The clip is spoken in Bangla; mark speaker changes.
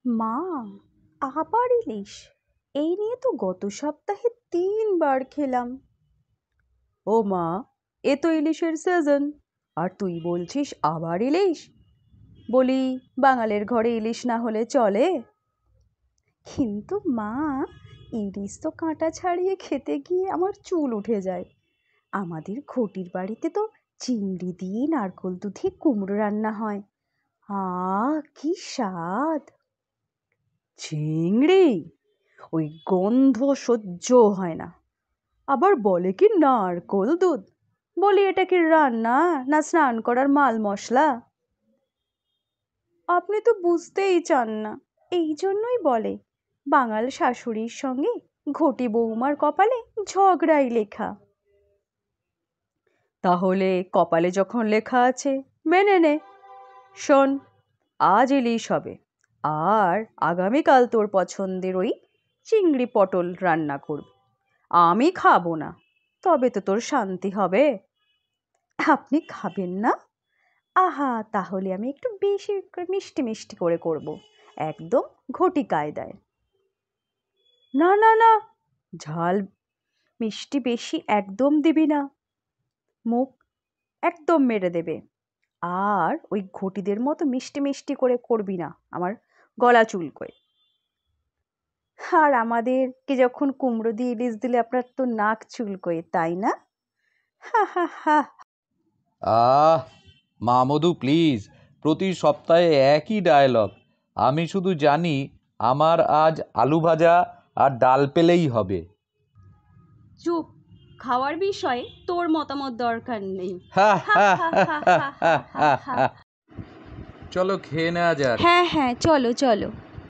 Speaker 1: মা, আবার ইলিশ! এই নিয়ে তো গত সপ্তাহে 3 বার খেলাম। ও মা, এ তো ইলিশের সিজন, আর তুই বলছিস আবার ইলিশ? বলি, বাঙালির ঘরে ইলিশ না হলে চলে? কিন্তু মা, ইলিশ তো কাঁটা ছাড়িয়ে খেতে গিয়ে আমার চুল উঠে যায়। আমাদের ঘটির বাড়িতে তো চিংড়ি দিয়ে নারকোল দুধে কুমড়ো রান্না হয়। কি স্বাদ! চিংড়ি? ওই গন্ধ সহ্য হয় না। আবার বলে কি নারকোল দুধ! বলি, এটা কি রান্না না স্নান করার মাল মশলা? আপনি তো বুঝতেই চান না, এই জন্যই বলে বাঙাল শাশুড়ির সঙ্গে ঘটি বৌমার কপালে ঝগড়াই লেখা। তাহলে কপালে যখন লেখা আছে মেনে নে। শোন, আজ ইলিশ হবে, আর আগামীকাল তোর পছন্দের ওই চিংড়ি পটল রান্না করবি। আমি খাবো না, তবে তো তোর শান্তি হবে। আপনি খাবেন না? আহা, তাহলে আমি একটু বেশি করে মিষ্টি মিষ্টি করে করব, একদম ঘটি কায়দায়। না না না, ঝাল মিষ্টি বেশি একদম দিবি না, মুখ একদম মেরে দেবে। আর ওই ঘটিদের মতো মিষ্টি মিষ্টি করে করবি না, আমার গলা চুলকোয়। আর আমাদেরকে যখন কুমড়ো দিয়ে ইলিশ দিলে আপনার তো নাক চুলকোয়, তাই না? হা হা হা।
Speaker 2: মামদু প্লিজ, প্রতি সপ্তাহে একই ডায়লগ। আমি শুধু জানি আমার আজ আলু ভাজা আর ডাল পেলেই হবে।
Speaker 1: চুপ! খাওয়ার বিষয়ে তোর মতামত দরকার নেই।
Speaker 2: চলো খেয়ে নেওয়া যাক।
Speaker 1: হ্যাঁ হ্যাঁ, চলো চলো।